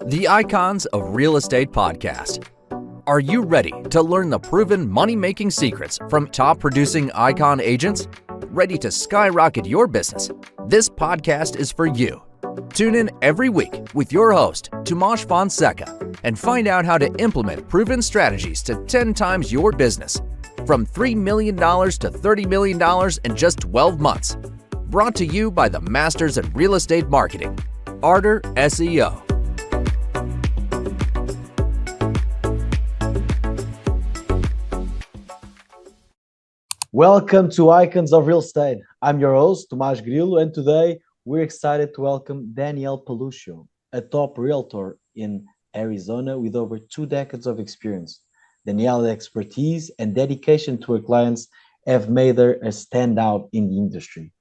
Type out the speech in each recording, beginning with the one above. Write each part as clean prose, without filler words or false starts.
the Icons of Real Estate podcast. Are you ready to learn the proven money-making secrets from top-producing icon agents? Ready to skyrocket your business? This podcast is for you. Tune in every week with your host, Tomas Fonseca, and find out how to implement proven strategies to 10 times your business, from $3 million to $30 million in just 12 months. Brought to you by the Masters in Real Estate Marketing, Arter SEO. Welcome to Icons of Real Estate. I'm your host, Tomas Grilo, and today we're excited to welcome Danielle Paluscio, a top realtor in Arizona with over 2 decades of experience. Danielle's expertise and dedication to her clients have made her a standout in the industry.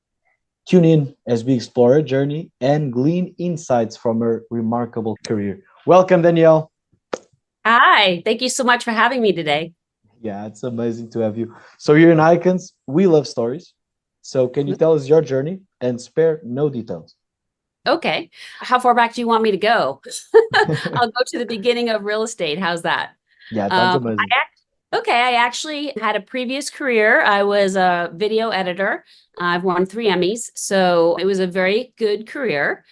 Tune in as we explore her journey and glean insights from her remarkable career. Welcome, Danielle. Hi, thank you so much for having me today. Yeah, it's amazing to have you. So here in Icons, we love stories. So can you tell us your journey and spare no details? Okay. How far back do you want me to go? I'll go to the beginning of real estate. How's that? Yeah, that's amazing. I actually had a previous career. I was a video editor. I've won 3 Emmys. So it was a very good career.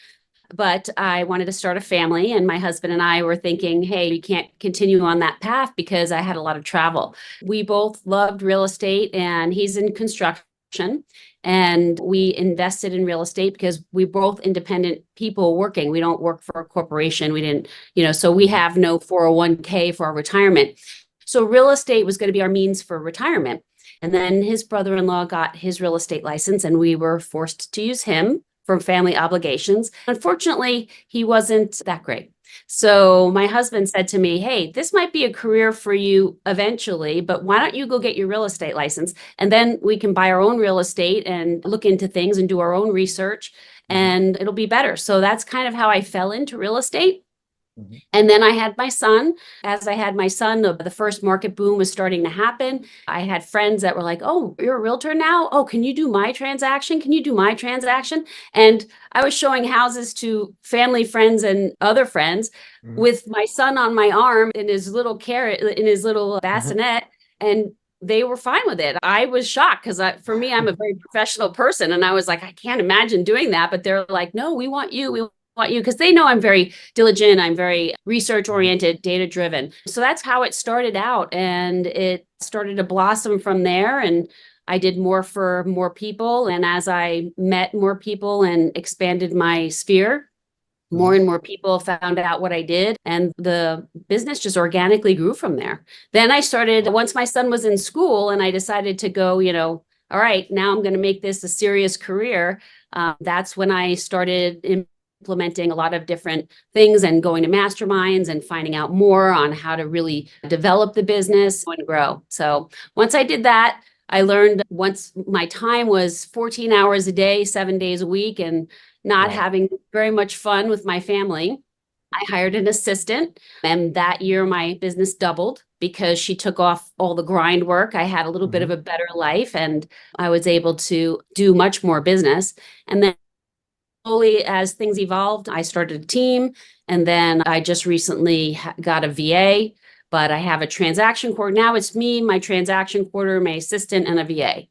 But I wanted to start a family, and my husband and I were thinking, hey, we can't continue on that path because I had a lot of travel. We both loved real estate, and he's in construction, and we invested in real estate because we're both independent people working. We don't work for a corporation. We didn't, so we have no 401k for our retirement. So real estate was going to be our means for retirement. And then his brother-in-law got his real estate license, and we were forced to use him for family obligations. Unfortunately, he wasn't that great. So my husband said to me, hey, this might be a career for you eventually, but why don't you go get your real estate license? And then we can buy our own real estate and look into things and do our own research, and it'll be better. So that's kind of how I fell into real estate. And then I had my son. As I had my son, the first market boom was starting to happen. I had friends that were like, oh, you're a realtor now? Oh, can you do my transaction? Can you do my transaction? And I was showing houses to family, friends, and other friends with my son on my arm in his little bassinet. And they were fine with it. I was shocked because for me, I'm a very professional person. And I was like, I can't imagine doing that. But they're like, no, we want you. We want you, because they know I'm very diligent. I'm very research oriented, data driven. So that's how it started out. And it started to blossom from there. And I did more for more people. And as I met more people and expanded my sphere, more and more people found out what I did, and the business just organically grew from there. Then I started, once my son was in school, and I decided to go, all right, now I'm going to make this a serious career. That's when I started implementing a lot of different things and going to masterminds and finding out more on how to really develop the business and grow. So once I did that, I learned once my time was 14 hours a day, 7 days a week, and not having very much fun with my family, I hired an assistant. And that year my business doubled because she took off all the grind work. I had a little bit of a better life, and I was able to do much more business. And then slowly, as things evolved, I started a team, and then I just recently got a VA, but I have a transaction coordinator. Now it's me, my transaction coordinator, my assistant, and a VA.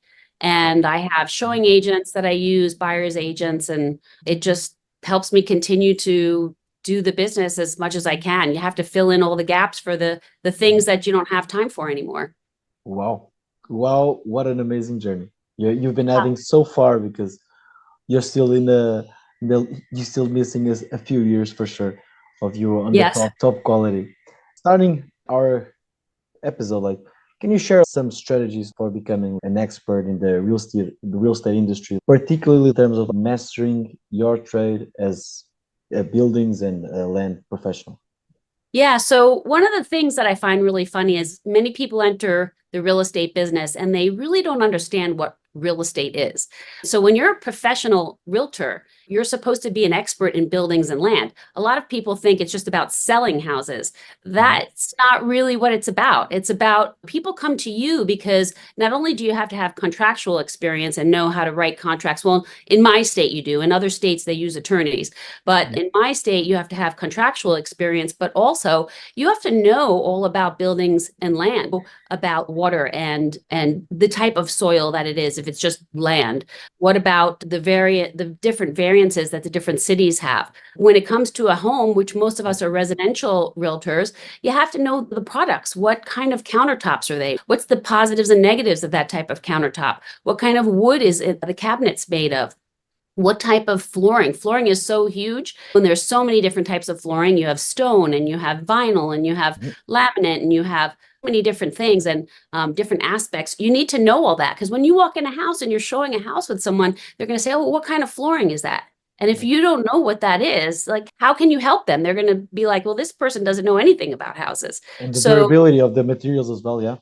And I have showing agents that I use, buyer's agents, and it just helps me continue to do the business as much as I can. You have to fill in all the gaps for the things that you don't have time for anymore. Wow. What an amazing journey. You've been having so far, because you're still you're still missing a few years for sure of you on the top quality. Starting our episode, can you share some strategies for becoming an expert in the real estate industry, particularly in terms of mastering your trade as a buildings and land professional? Yeah. So one of the things that I find really funny is many people enter the real estate business and they really don't understand what real estate is. So when you're a professional realtor, You're supposed to be an expert in buildings and land. A lot of people think it's just about selling houses. That's not really what it's about. It's about people come to you because not only do you have to have contractual experience and know how to write contracts. Well, in my state, you do. In other states, they use attorneys. But in my state, you have to have contractual experience, but also you have to know all about buildings and land, about water and the type of soil that it is, if it's just land. What about the different variances that the different cities have? When it comes to a home, which most of us are residential realtors, you have to know the products. What kind of countertops are they? What's the positives and negatives of that type of countertop? What kind of wood is it, the cabinets made of? What type of flooring? Flooring is so huge. When there's so many different types of flooring, you have stone and you have vinyl and you have laminate and you have many different things and different aspects. You need to know all that because when you walk in a house and you're showing a house with someone, they're going to say, oh, well, what kind of flooring is that? And if you don't know what that is, like, how can you help them? They're going to be like, well, this person doesn't know anything about houses. And the durability of the materials as well, yeah.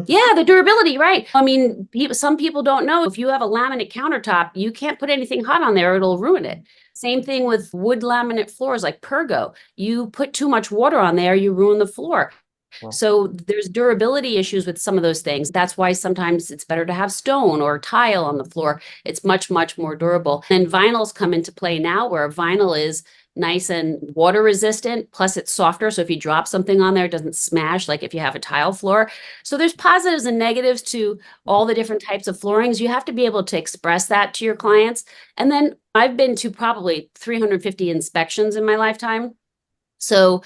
Yeah, the durability, right. I mean, some people don't know if you have a laminate countertop, you can't put anything hot on there, it'll ruin it. Same thing with wood laminate floors like Pergo. You put too much water on there, you ruin the floor. Wow. So there's durability issues with some of those things. That's why sometimes it's better to have stone or tile on the floor. It's much, much more durable. And vinyls come into play now where vinyl is nice and water resistant, plus it's softer. So if you drop something on there, it doesn't smash like if you have a tile floor. So there's positives and negatives to all the different types of floorings. You have to be able to express that to your clients. And then I've been to probably 350 inspections in my lifetime. So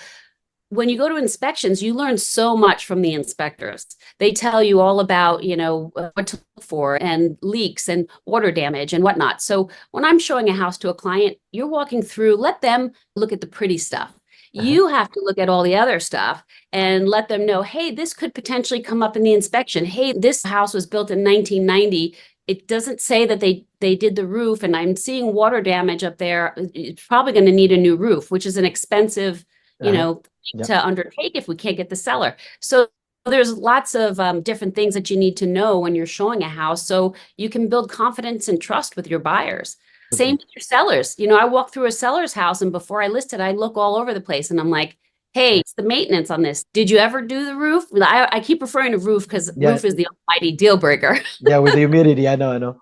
when you go to inspections, you learn so much from the inspectors. They tell you all about, what to look for and leaks and water damage and whatnot. So when I'm showing a house to a client, you're walking through, let them look at the pretty stuff. You have to look at all the other stuff and let them know, hey, this could potentially come up in the inspection. Hey, this house was built in 1990. It doesn't say that they did the roof and I'm seeing water damage up there. It's probably going to need a new roof, which is an expensive to undertake if we can't get the seller. So there's lots of different things that you need to know when you're showing a house so you can build confidence and trust with your buyers. Same with your sellers. I walk through a seller's house and before I list it, I look all over the place and I'm like, hey, it's the maintenance on this. Did you ever do the roof? I keep referring to roof because roof is the almighty deal breaker. Yeah, with the humidity, I know.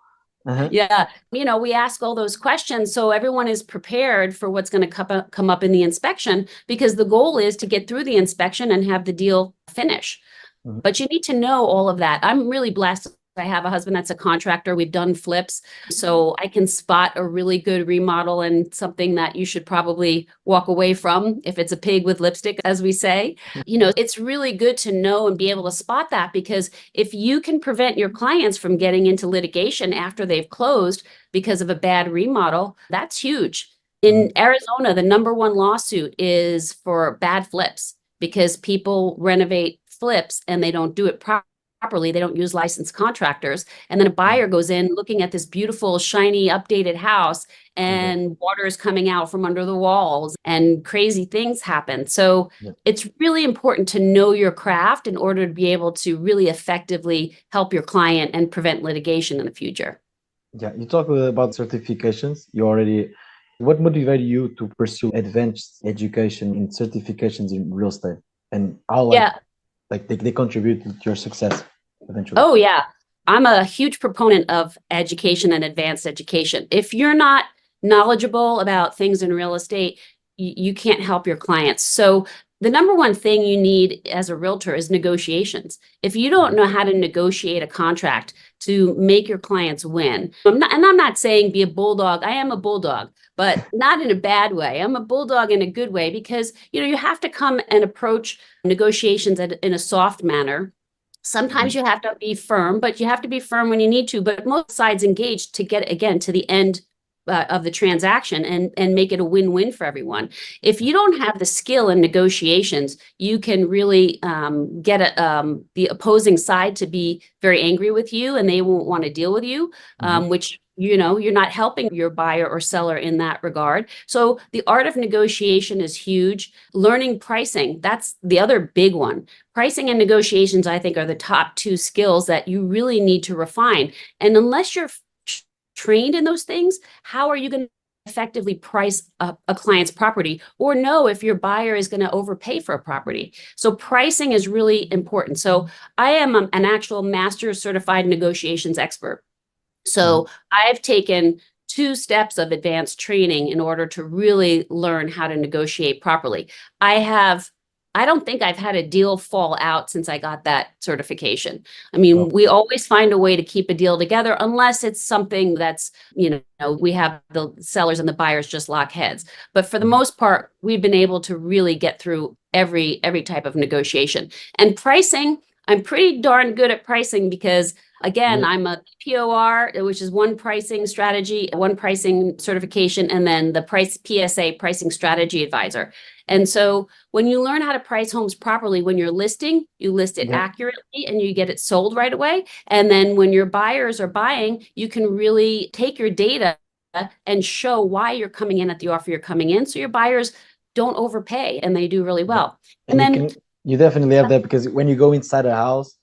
Yeah. We ask all those questions so everyone is prepared for what's going to come up in the inspection because the goal is to get through the inspection and have the deal finish. But you need to know all of that. I'm really blessed. I have a husband that's a contractor. We've done flips. So I can spot a really good remodel and something that you should probably walk away from if it's a pig with lipstick, as we say. It's really good to know and be able to spot that because if you can prevent your clients from getting into litigation after they've closed because of a bad remodel, that's huge. In Arizona, the #1 lawsuit is for bad flips because people renovate flips and they don't do it properly. They don't use licensed contractors. And then a buyer goes in looking at this beautiful, shiny, updated house and water is coming out from under the walls and crazy things happen. So it's really important to know your craft in order to be able to really effectively help your client and prevent litigation in the future. Yeah, you talk about certifications. What motivated you to pursue advanced education in certifications in real estate and how they contribute to your success eventually? Oh, yeah. I'm a huge proponent of education and advanced education. If you're not knowledgeable about things in real estate, you can't help your clients. So the #1 thing you need as a realtor is negotiations. If you don't know how to negotiate a contract to make your clients win, I'm not saying be a bulldog. I am a bulldog, but not in a bad way. I'm a bulldog in a good way because, you have to come and approach negotiations in a soft manner. Sometimes you have to be firm, but you have to be firm when you need to. But most sides engaged to get, again, to the end of the transaction and make it a win-win for everyone. If you don't have the skill in negotiations, you can really get the opposing side to be very angry with you and they won't want to deal with you, which you're not helping your buyer or seller in that regard. So the art of negotiation is huge. Learning pricing, that's the other big one. Pricing and negotiations, I think, are the top 2 skills that you really need to refine. And unless you're trained in those things, how are you going to effectively price a client's property, or know if your buyer is going to overpay for a property. So pricing is really important. So I am an actual master's certified negotiations expert. So I've taken 2 steps of advanced training in order to really learn how to negotiate properly. I don't think I've had a deal fall out since I got that certification. I mean, we always find a way to keep a deal together unless it's something that's, we have the sellers and the buyers just lock heads. But for the most part, we've been able to really get through every type of negotiation. And pricing, I'm pretty darn good at pricing because, again, I'm a POR, which is one pricing strategy, one pricing certification, and then the PSA, pricing strategy advisor. And so when you learn how to price homes properly, when you're listing, you list it accurately and you get it sold right away. And then when your buyers are buying, you can really take your data and show why you're coming in at the offer you're coming in. So your buyers don't overpay and they do really well. And then you definitely have that, because when you go inside a house,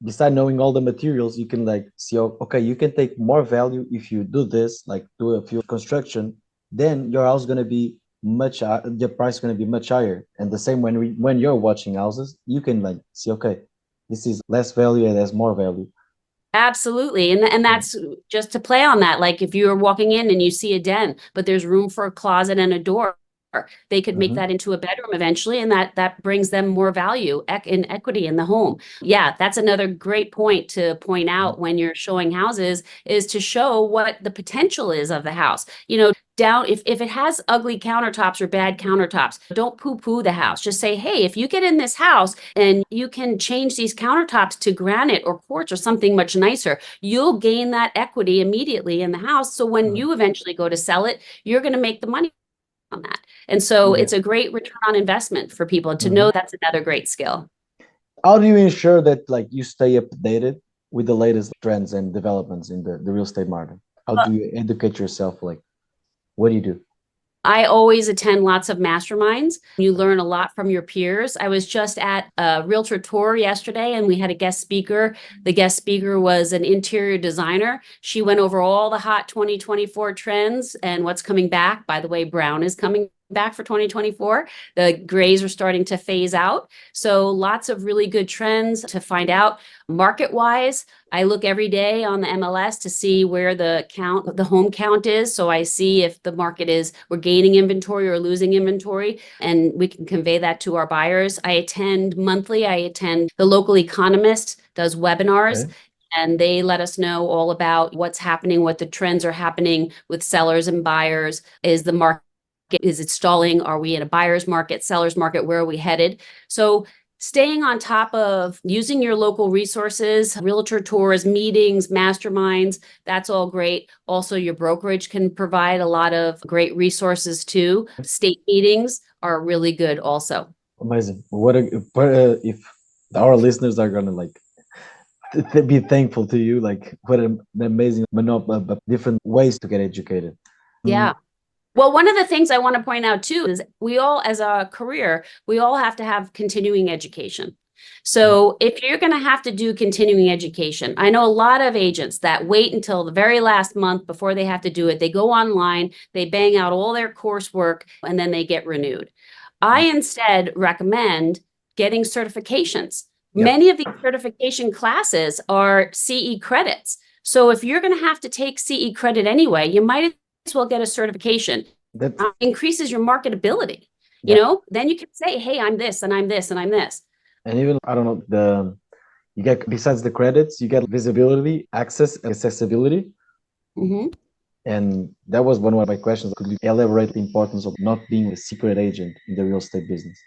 beside knowing all the materials, you can like see, okay, you can take more value if you do this, like do a few construction, then your house is going to be your price is going to be much higher. And the same when you're watching houses, you can like see, okay, this is less value and there's more value. Absolutely. And that's just to play on that. Like if you're walking in and you see a den, but there's room for a closet and a door, they could make that into a bedroom eventually, and that brings them more value in equity in the home. Yeah, that's another great point to point out when you're showing houses, is to show what the potential is of the house. If it has ugly countertops or bad countertops, don't poo-poo the house. Just say, hey, if you get in this house and you can change these countertops to granite or quartz or something much nicer, you'll gain that equity immediately in the house. So when you eventually go to sell it, you're going to make the money on that. And so it's a great return on investment for people to know. That's another great skill. How do you ensure that like you stay updated with the latest trends and developments in the real estate market? How do you educate yourself? Like, what do you do? I always attend lots of masterminds. You learn a lot from your peers. I was just at a Realtor tour yesterday and we had a guest speaker. The guest speaker was an interior designer. She went over all the hot 2024 trends and what's coming back. By the way, brown is coming back for 2024. The grays are starting to phase out. So lots of really good trends to find out. Market-wise, I look every day on the MLS to see where the home count is. So I see if the market we're gaining inventory or losing inventory, and we can convey that to our buyers. I attend the local economist does webinars. And they let us know all about what's happening, what the trends are happening with sellers and buyers. Is it stalling? Are we in a buyer's market, seller's market? Where are we headed? So staying on top of using your local resources, realtor tours, meetings, masterminds, that's all great. Also, your brokerage can provide a lot of great resources too. State meetings are really good also. Amazing. If our listeners are going to like be thankful to you, like what an amazing different ways to get educated. Yeah. Well, one of the things I want to point out too is we all, as a career, we all have to have continuing education. So if you're going to have to do continuing education, I know a lot of agents that wait until the very last month before they have to do it. They go online, they bang out all their coursework, and then they get renewed. I instead recommend getting certifications. Many of these certification classes are CE credits. So if you're going to have to take CE credit anyway, you might as well get a certification. That increases your marketability. Then you can say, hey, I'm this and I'm this and I'm this. And even, I don't know, you get, besides the credits, you get visibility, accessibility. And that was one of my questions. Could you elaborate the importance of not being a secret agent in the real estate business?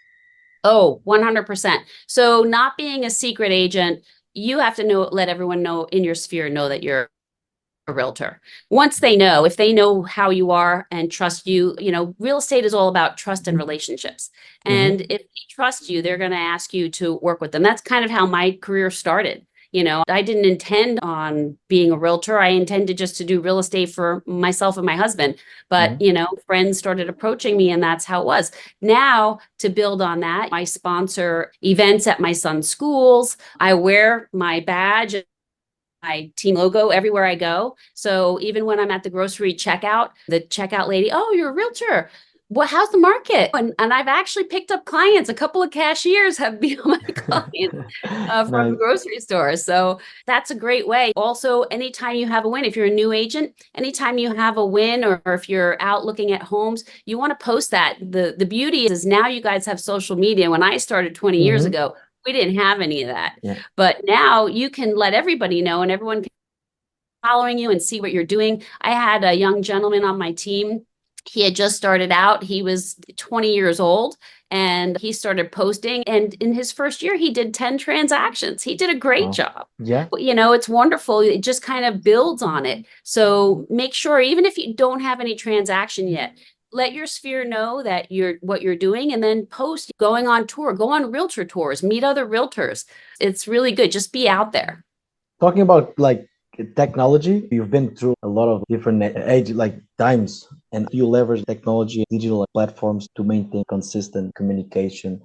Oh, 100%. So not being a secret agent, you have to let everyone know in your sphere, know that you're a realtor. Once if they know how you are and trust you, real estate is all about trust and relationships. And if they trust you, they're going to ask you to work with them. That's kind of how my career started. I didn't intend on being a realtor. I intended just to do real estate for myself and my husband. But, friends started approaching me and that's how it was. Now, to build on that, I sponsor events at my son's schools. I wear my badge my team logo everywhere I go. So even when I'm at the grocery checkout, the checkout lady, oh, you're a realtor. Well, how's the market? And I've actually picked up clients. A couple of cashiers have become my clients from Nice. grocery stores. So that's a great way. Also, anytime you have a win, if you're a new agent, anytime you have a win, or if you're out looking at homes, you want to post that. The beauty is now you guys have social media. When I started 20 years Hmm. ago, we didn't have any of that. Yeah. But now you can let everybody know, and everyone can following you and see what you're doing. I had a young gentleman on my team. He had just started out. He was 20 years old and he started posting. And in his first year, he did 10 transactions. He did a great Wow. job. Yeah. But, it's wonderful. It just kind of builds on it. So make sure, even if you don't have any transaction yet, let your sphere know that what you're doing, and then post going on tour, go on realtor tours, meet other realtors. It's really good. Just be out there. Talking about like technology, you've been through a lot of different age like times, and you leverage technology, digital platforms to maintain consistent communication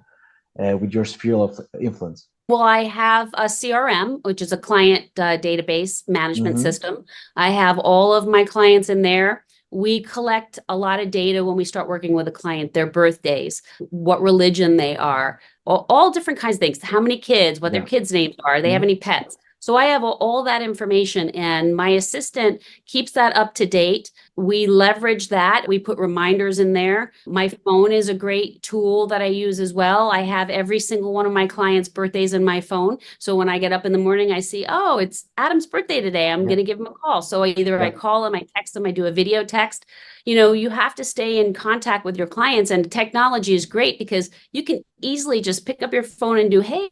with your sphere of influence. Well, I have a CRM, which is a client database management Hmm. system. I have all of my clients in there. We collect a lot of data when we start working with a client, their birthdays, what religion they are, all different kinds of things, how many kids, what their Yeah. kids' names are, do they have Hmm. any pets. So I have all that information, and my assistant keeps that up to date. We leverage that. We put reminders in there. My phone is a great tool that I use as well. I have every single one of my clients' birthdays in my phone. So when I get up in the morning, I see, oh, it's Adam's birthday today. I'm Yeah. going to give him a call. So I Yeah. call him, I text him, I do a video text. You have to stay in contact with your clients, and technology is great because you can easily just pick up your phone and do, hey,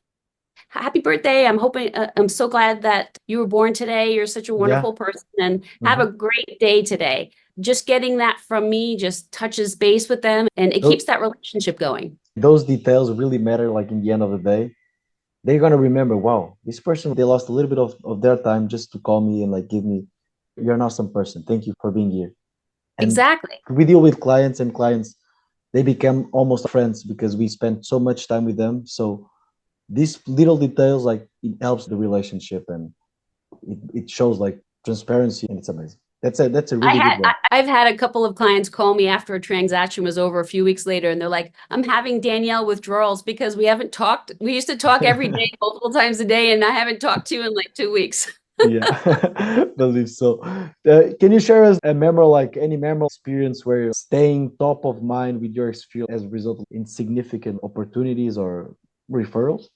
happy birthday. I'm so glad that you were born today. You're such a Yeah. wonderful person, and have Hmm. a great day today. Just getting that from me just touches base with them, and it Those, keeps that relationship going. those details really matter. Like in the end of the day, they're gonna remember, wow, this person, they lost a little bit of their time just to call me and like give me, you're an awesome person. Thank you for being here. And Exactly. we deal with clients, and clients, they become almost friends because we spend so much time with them. So these little details, like it helps the relationship, and it shows like transparency, and it's amazing. That's a really good way. I've had a couple of clients call me after a transaction was over a few weeks later, and they're like, I'm having Danielle withdrawals because we haven't talked. We used to talk every day, multiple times a day, and I haven't talked to you in like 2 weeks. Yeah, believe so. Can you share us a memorable, like any memorable experience where you're staying top of mind with your experience as a result of insignificant opportunities or referrals?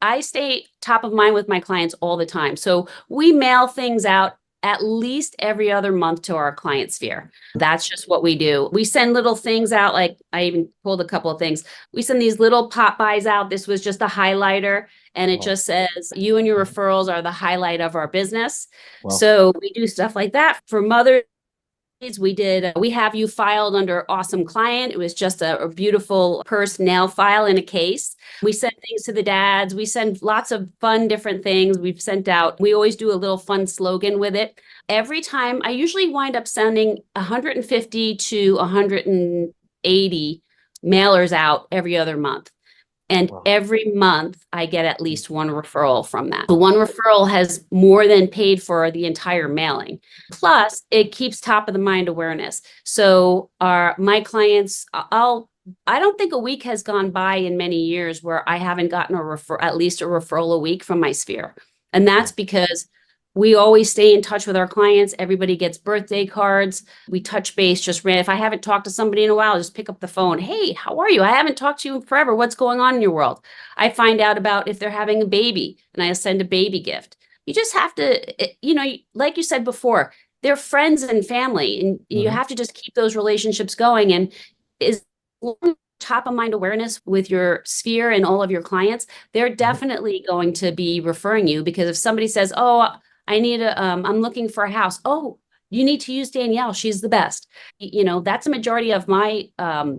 I stay top of mind with my clients all the time. So we mail things out at least every other month to our client sphere. That's just what we do. We send little things out, like I even pulled a couple of things. We send these little pop buys out. This was just a highlighter, and it Wow. just says, you and your referrals are the highlight of our business. Wow. So we do stuff like that for Mother's we did, we have you filed under awesome client. It was just a beautiful purse nail file in a case. We send things to the dads. We send lots of fun, different things. We've sent out, we always do a little fun slogan with it. Every time, I usually wind up sending 150 to 180 mailers out every other month. And Wow. every month I get at least one referral from that. The one referral has more than paid for the entire mailing. Plus, it keeps top of the mind awareness. So my clients, I don't think a week has gone by in many years where I haven't gotten at least a referral a week from my sphere. And that's because we always stay in touch with our clients. Everybody gets birthday cards. We touch base just ran. If I haven't talked to somebody in a while, just pick up the phone. Hey, how are you? I haven't talked to you in forever. What's going on in your world? I find out about if they're having a baby, and I send a baby gift. You just have to, like you said before, they're friends and family, and you Mhm. have to just keep those relationships going. And is top of mind awareness with your sphere and all of your clients, they're definitely going to be referring you, because if somebody says, oh, I'm looking for a house. Oh, you need to use Danielle. She's the best. That's a majority of my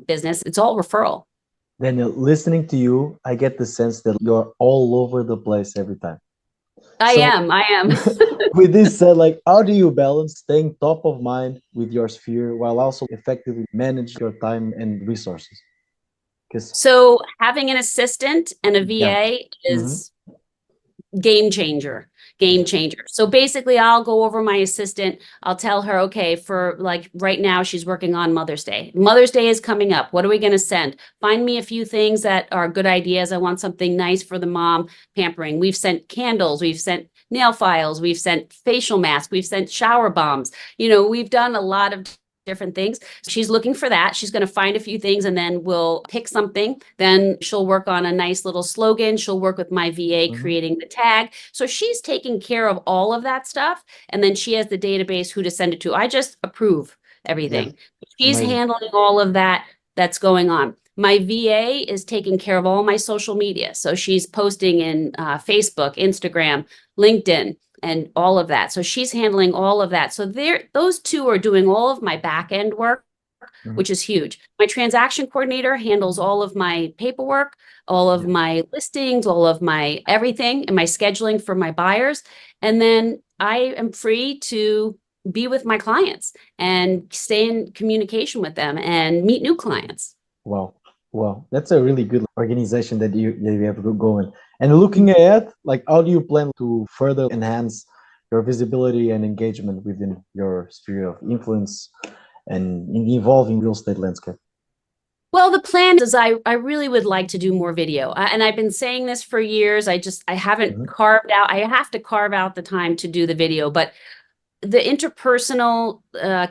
business. It's all referral. Then listening to you, I get the sense that you're all over the place every time. I So am. I am. with this said, like how do you balance staying top of mind with your sphere while also effectively manage your time and resources? Because So having an assistant and a yeah. VA Hmm. is game changer. game changer. So basically I'll go over my assistant. I'll tell her, okay, for like right now, she's working on Mother's Day. Mother's Day is coming up. What are we going to send? Find me a few things that are good ideas. I want something nice for the mom pampering. We've sent candles. We've sent nail files. We've sent facial masks. We've sent shower bombs. We've done a lot of different things. She's looking for that. She's going to find a few things and then we'll pick something. Then she'll work on a nice little slogan. She'll work with my VA creating the tag. So she's taking care of all of that stuff. And then she has the database who to send it to. I just approve everything. Yeah. She's Amazing. handling all of that's going on. My VA is taking care of all my social media. So she's posting in Facebook, Instagram, LinkedIn, and all of that. So she's handling all of that. So those two are doing all of my back end work, which is huge. My transaction coordinator handles all of my paperwork, all of my listings, all of my everything, and my scheduling for my buyers. And then I am free to be with my clients and stay in communication with them and meet new clients. Wow. Wow. That's a really good organization that you have going. And looking ahead, like how do you plan to further enhance your visibility and engagement within your sphere of influence and in the evolving real estate landscape? Well, the plan is I really would like to do more video. And I've been saying this for years. I haven't carved out, I have to carve out the time to do the video, but the interpersonal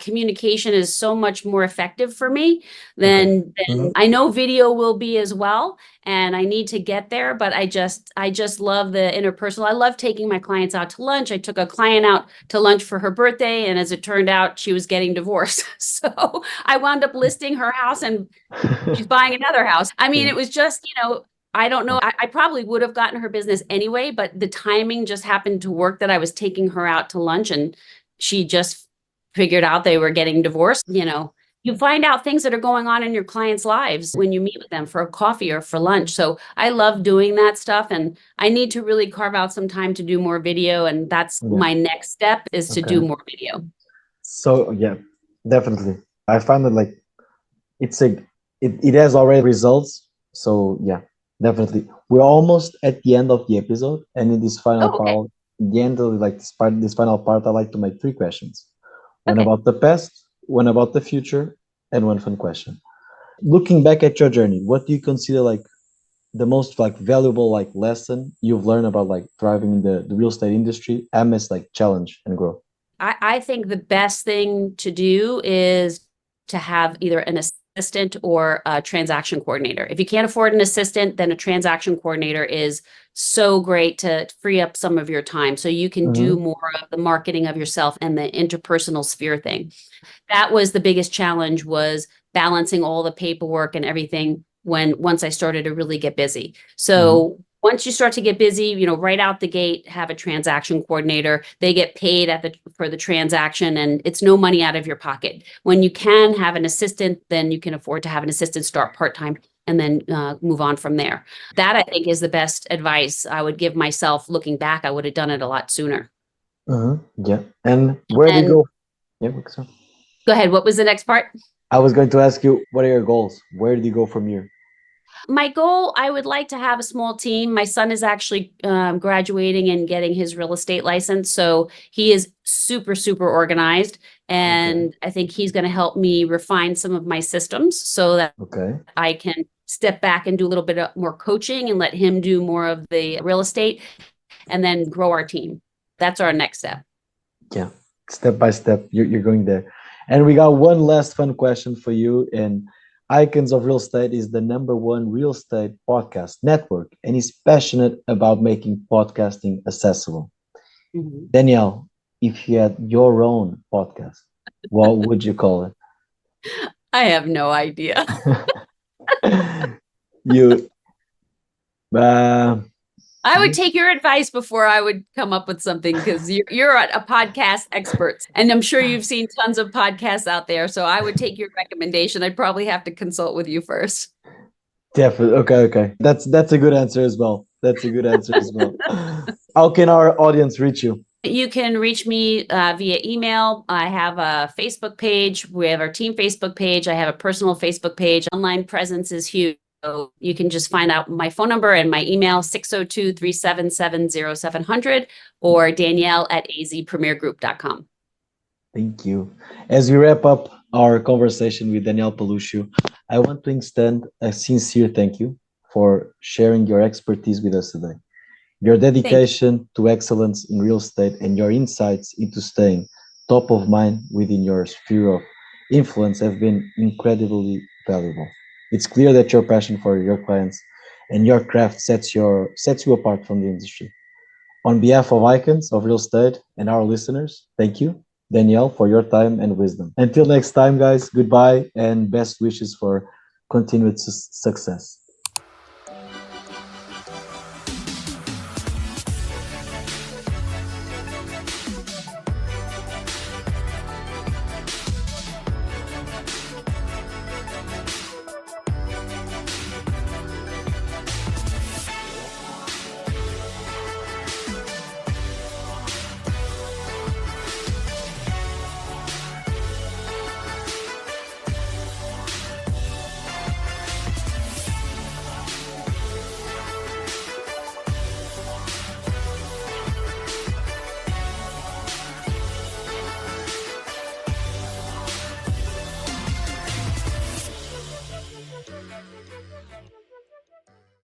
communication is so much more effective for me than I know video will be as well. And I need to get there, but I just love the interpersonal. I love taking my clients out to lunch. I took a client out to lunch for her birthday, and as it turned out, she was getting divorced. So I wound up listing her house and she's buying another house. I mean, it was just, I don't know. I probably would have gotten her business anyway, but the timing just happened to work that I was taking her out to lunch and she just figured out they were getting divorced. You find out things that are going on in your clients' lives when you meet with them for a coffee or for lunch. So I love doing that stuff. And I need to really carve out some time to do more video. And that's my next step is to do more video. So yeah, definitely. I find that like it has already results. So yeah, definitely. We're almost at the end of the episode. And in this final part, the end of like this final part, I like to make 3 questions. One about the past, one about the future, and one fun question. Looking back at your journey, what do you consider like the most like valuable like lesson you've learned about like thriving in the real estate industry amidst like challenge and growth? I think the best thing to do is to have either an assistant or a transaction coordinator. If you can't afford an assistant, then a transaction coordinator is so great to free up some of your time so you can do more of the marketing of yourself and the interpersonal sphere thing. That was the biggest challenge, was balancing all the paperwork and everything once I started to really get busy. So once you start to get busy, right out the gate, have a transaction coordinator. They get paid for the transaction, and it's no money out of your pocket. When you can have an assistant, then you can afford to have an assistant start part-time and then move on from there. That, I think, is the best advice I would give myself. Looking back, I would have done it a lot sooner. Yeah. And where do you go? Yeah, so. Go ahead. What was the next part? I was going to ask you, what are your goals? Where do you go from here? My goal, I would like to have a small team. My son is actually graduating and getting his real estate license. So he is super, super organized. And I think he's going to help me refine some of my systems so that I can step back and do a little bit more coaching and let him do more of the real estate and then grow our team. That's our next step. Yeah, step by step, you're going there. And we got one last fun question for you. And Icons of Real Estate is the #1 real estate podcast network and is passionate about making podcasting accessible. Danielle, if you had your own podcast, what would you call it? I have no idea. I would take your advice before I would come up with something, because you're a podcast expert, and I'm sure you've seen tons of podcasts out there. So I would take your recommendation. I'd probably have to consult with you first. Definitely. Okay. That's a good answer as well. How can our audience reach you? You can reach me via email. I have a Facebook page. We have our team Facebook page. I have a personal Facebook page. Online presence is huge. you can just find out my phone number and my email, 602-377-0700 or Danielle@azpremiergroup.com. Thank you. As we wrap up our conversation with Danielle Paluscio, I want to extend a sincere thank you for sharing your expertise with us today. Your dedication to excellence in real estate and your insights into staying top of mind within your sphere of influence have been incredibly valuable. It's clear that your passion for your clients and your craft sets you apart from the industry. On behalf of Icons of Real Estate and our listeners, thank you, Danielle, for your time and wisdom. Until next time, guys, goodbye and best wishes for continued success.